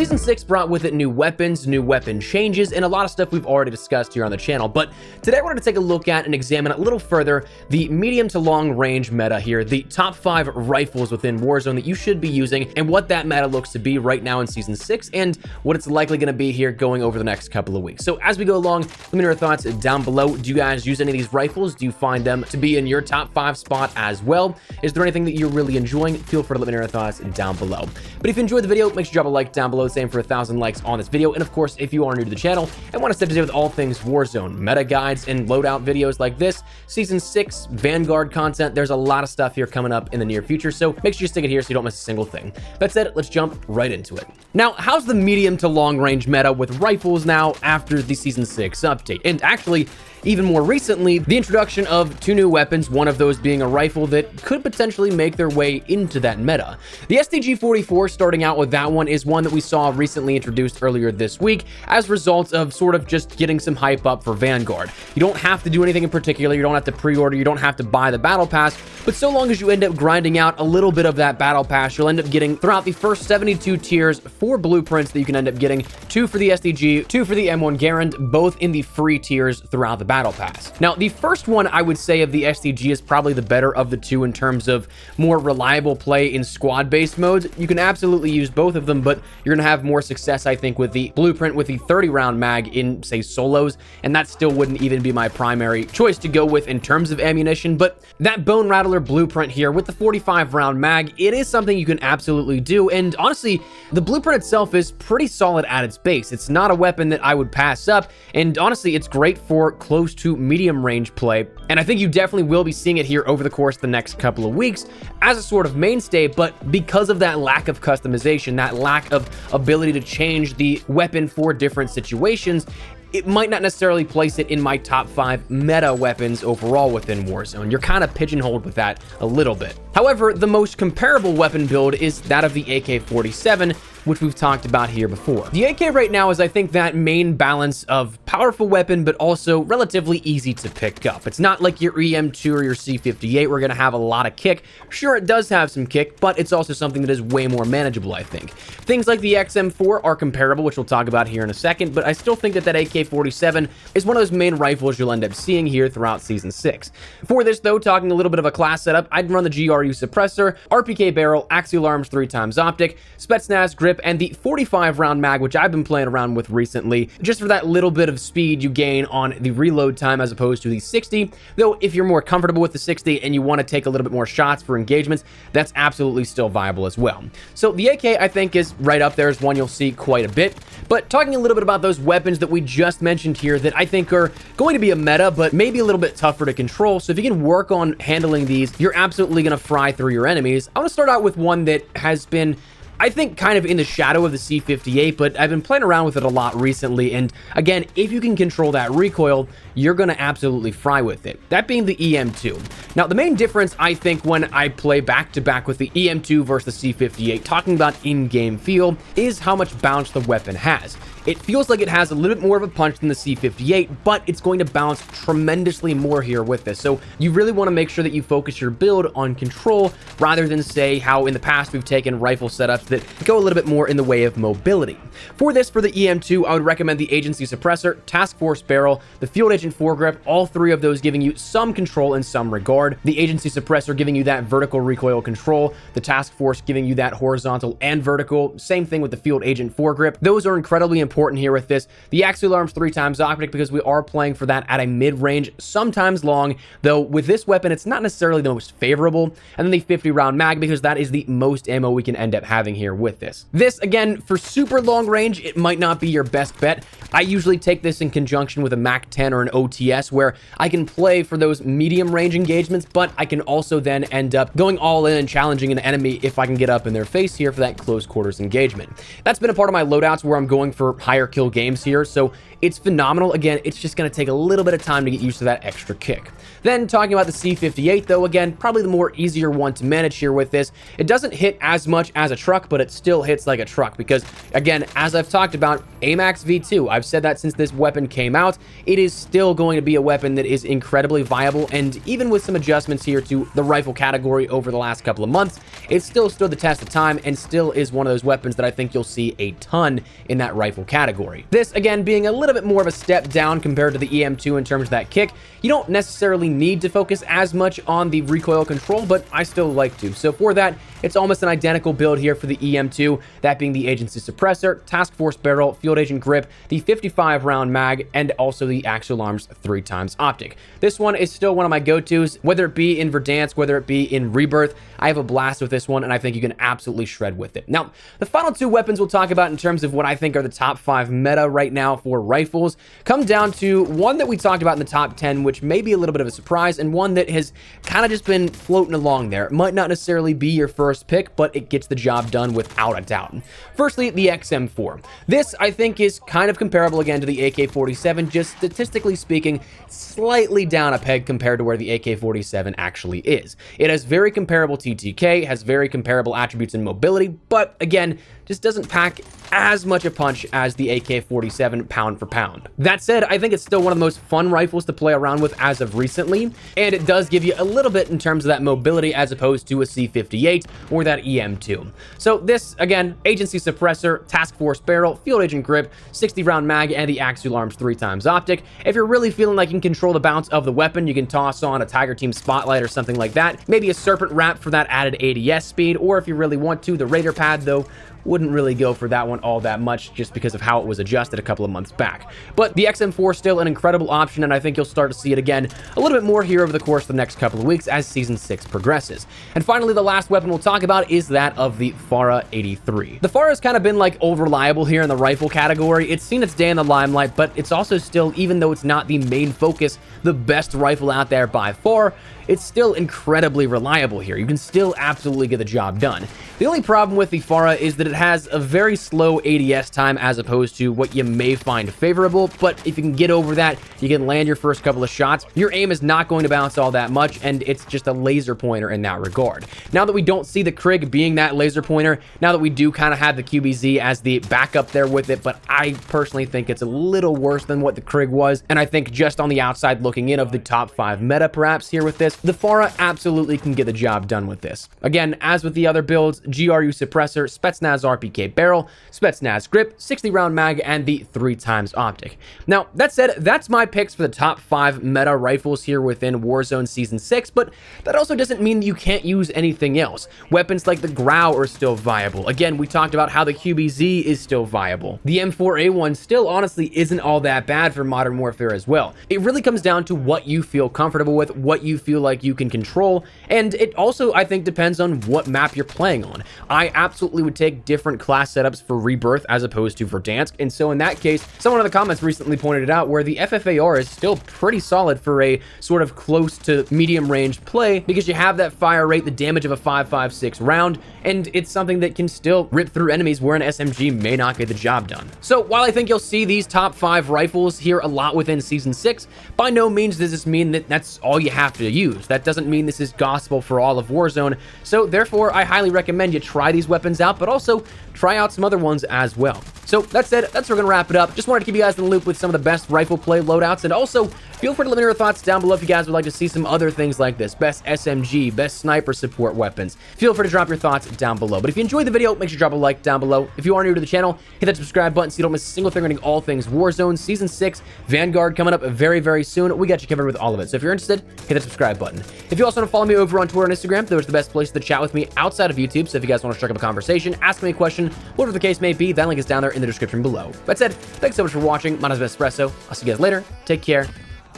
Season 6 brought with it new weapons, new weapon changes, and a lot of stuff we've already discussed here on the channel, but today we're going to take a look at and examine a little further the medium to long range meta here, the top 5 rifles within Warzone that you should be using, and what that meta looks to be right now in Season 6, and what it's likely going to be here going over the next couple of weeks. So as we go along, let me know your thoughts down below. Do you guys use any of these rifles? Do you find them to be in your top 5 spot as well? Is there anything that you're really enjoying? Feel free to let me know your thoughts down below. But if you enjoyed the video, make sure you drop a like down below, same for 1,000 likes on this video. And of course, if you are new to the channel and want to stay up to date with all things Warzone, meta guides, and loadout videos like this, Season 6, Vanguard content, there's a lot of stuff here coming up in the near future, so make sure you stick it here so you don't miss a single thing. That said, let's jump right into it. Now, how's the medium to long range meta with rifles now after the Season 6 update? And actually, even more recently, the introduction of 2 new weapons, one of those being a rifle that could potentially make their way into that meta. The STG-44, starting out with that one, is one that we saw recently introduced earlier this week as a result of sort of just getting some hype up for Vanguard. You don't have to do anything in particular, you don't have to pre-order, you don't have to buy the battle pass, but so long as you end up grinding out a little bit of that battle pass, you'll end up getting throughout the first 72 tiers 4 blueprints that you can end up getting, 2 for the STG, 2 for the M1 Garand, both in the free tiers throughout the battle pass. Now, the first one I would say of the STG is probably the better of the 2 in terms of more reliable play in squad-based modes. You can absolutely use both of them, but you're gonna have more success, I think, with the blueprint with the 30-round mag in, say, solos, and that still wouldn't even be my primary choice to go with in terms of ammunition. But that Bone Rattler blueprint here with the 45-round mag, it is something you can absolutely do, and honestly, the blueprint itself is pretty solid at its base. It's not a weapon that I would pass up, and honestly, it's great for close to medium range play, and I think you definitely will be seeing it here over the course of the next couple of weeks as a sort of mainstay. But because of that lack of customization, that lack of ability to change the weapon for different situations, it might not necessarily place it in my top 5 meta weapons overall within Warzone. You're kind of pigeonholed with that a little bit. However, the most comparable weapon build is that of the AK-47, which we've talked about here before. The AK right now is, I think, that main balance of powerful weapon, but also relatively easy to pick up. It's not like your EM2 or your C58. We're gonna have a lot of kick. Sure, it does have some kick, but it's also something that is way more manageable, I think. Things like the XM4 are comparable, which we'll talk about here in a second, but I still think that AK-47 is one of those main rifles you'll end up seeing here throughout Season 6. For this, though, talking a little bit of a class setup, I'd run the GRU suppressor, RPK barrel, axial arms 3x optic, Spetsnaz grip, and the 45-round mag, which I've been playing around with recently, just for that little bit of speed you gain on the reload time as opposed to the 60. Though, if you're more comfortable with the 60 and you want to take a little bit more shots for engagements, that's absolutely still viable as well. So the AK, I think, is right up there as one you'll see quite a bit. But talking a little bit about those weapons that we just mentioned here that I think are going to be a meta, but maybe a little bit tougher to control. So if you can work on handling these, you're absolutely going to fry through your enemies. I want to start out with one that has been, I think, kind of in the shadow of the C58, but I've been playing around with it a lot recently, and again, if you can control that recoil, you're gonna absolutely fry with it. That being the EM2. Now, the main difference, I think, when I play back-to-back with the EM2 versus the C58, talking about in-game feel, is how much bounce the weapon has. It feels like it has a little bit more of a punch than the C58, but it's going to bounce tremendously more here with this. So you really want to make sure that you focus your build on control rather than, say, how in the past we've taken rifle setups that go a little bit more in the way of mobility. For this, for the EM2, I would recommend the Agency Suppressor, Task Force Barrel, the Field Agent Foregrip, all 3 of those giving you some control in some regard. The Agency Suppressor giving you that vertical recoil control, the Task Force giving you that horizontal and vertical, same thing with the Field Agent Foregrip. Those are incredibly important here with this. The Axial Arms 3x optic, because we are playing for that at a mid-range, sometimes long, though with this weapon, it's not necessarily the most favorable. And then the 50-round mag, because that is the most ammo we can end up having here with this. This, again, for super long range, it might not be your best bet. I usually take this in conjunction with a MAC 10 or an OTS, where I can play for those medium range engagements, but I can also then end up going all in and challenging an enemy if I can get up in their face here for that close quarters engagement. That's been a part of my loadouts where I'm going for higher kill games here. So it's phenomenal. Again, it's just going to take a little bit of time to get used to that extra kick. Then talking about the C58 though, again, probably the more easier one to manage here with this. It doesn't hit as much as a truck, but it still hits like a truck because, again, as I've talked about, AMAX V2, I've said that since this weapon came out, it is still going to be a weapon that is incredibly viable, and even with some adjustments here to the rifle category over the last couple of months, it still stood the test of time and still is one of those weapons that I think you'll see a ton in that rifle category. This, again, being a little bit more of a step down compared to the EM2 in terms of that kick, you don't necessarily need to focus as much on the recoil control, but I still like to. So for that, it's almost an identical build here for the EM2, that being the agency suppressor, task force barrel, field agent grip, the 55 round mag, and also the axial arms 3x optic. This one is still one of my go-tos, whether it be in Verdansk, whether it be in Rebirth. I have a blast with this one, and I think you can absolutely shred with it. Now, the final two weapons we'll talk about in terms of what I think are the top 5 meta right now for rifles come down to one that we talked about in the top 10, which may be a little bit of a surprise, and one that has kind of just been floating along there. It might not necessarily be your first pick, but it gets the job done without a doubt. Firstly, the XM4. This, I think, is kind of comparable again to the AK-47, just statistically speaking, slightly down a peg compared to where the AK-47 actually is. It has very comparable TTK, has very comparable attributes in mobility, but again, just doesn't pack as much a punch as the AK-47 pound for pound. That said, I think it's still one of the most fun rifles to play around with as of recently, and it does give you a little bit in terms of that mobility as opposed to a C58 or that EM2. So this, again, agency suppressor, task force barrel, field agent grip, 60 round mag, and the axial arms 3x optic. If you're really feeling like you can control the bounce of the weapon, you can toss on a Tiger Team Spotlight or something like that. Maybe a Serpent Wrap for that added ADS speed, or if you really want to, the Raider Pad, though wouldn't really go for that one all that much just because of how it was adjusted a couple of months back. But the XM4 is still an incredible option, and I think you'll start to see it again a little bit more here over the course of the next couple of weeks as Season 6 progresses. And finally, the last weapon we'll talk about is that of the Fara 83. The Fara has kind of been like old reliable here in the rifle category. It's seen its day in the limelight, but it's also still, even though it's not the main focus, the best rifle out there by far, it's still incredibly reliable here. You can still absolutely get the job done. The only problem with the Fara is that it has a very slow ADS time as opposed to what you may find favorable, but if you can get over that, you can land your first couple of shots. Your aim is not going to bounce all that much, and it's just a laser pointer in that regard. Now that we don't see the Krig being that laser pointer, now that we do kind of have the QBZ as the backup there with it, but I personally think it's a little worse than what the Krig was, and I think just on the outside looking in of the top 5 meta perhaps here with this, the Fara absolutely can get the job done with this. Again, as with the other builds, GRU suppressor, Spetsnaz RPK barrel, Spetsnaz grip, 60 round mag, and the 3x optic. Now, that said, that's my picks for the top 5 meta rifles here within Warzone Season 6, but that also doesn't mean that you can't use anything else. Weapons like the Grau are still viable. Again, we talked about how the QBZ is still viable. The M4A1 still honestly isn't all that bad for Modern Warfare as well. It really comes down to what you feel comfortable with, what you feel like you can control, and it also, I think, depends on what map you're playing on. I absolutely would take different class setups for Rebirth as opposed to Verdansk, and so in that case, someone in the comments recently pointed it out where the FFAR is still pretty solid for a sort of close to medium range play because you have that fire rate, the damage of a 5.56 round, and it's something that can still rip through enemies where an SMG may not get the job done. So while I think you'll see these top 5 rifles here a lot within Season 6, by no means does this mean that that's all you have to use. That doesn't mean this is gospel for all of Warzone, so therefore I highly recommend you try these weapons out, but also try out some other ones as well. So that said, that's where we're going to wrap it up. Just wanted to keep you guys in the loop with some of the best rifle play loadouts, and also feel free to let me know your thoughts down below if you guys would like to see some other things like this. Best SMG, best sniper support weapons. Feel free to drop your thoughts down below. But if you enjoyed the video, make sure to drop a like down below. If you are new to the channel, hit that subscribe button so you don't miss a single thing regarding all things Warzone. Season 6, Vanguard coming up very, very soon. We got you covered with all of it. So if you're interested, hit that subscribe button. If you also want to follow me over on Twitter and Instagram, those are the best places to chat with me outside of YouTube. So if you guys want to strike up a conversation, ask me a question, whatever the case may be, that link is down there in the description below. That said, thanks so much for watching. My name is Espresso. I'll see you guys later. Take care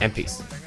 and peace.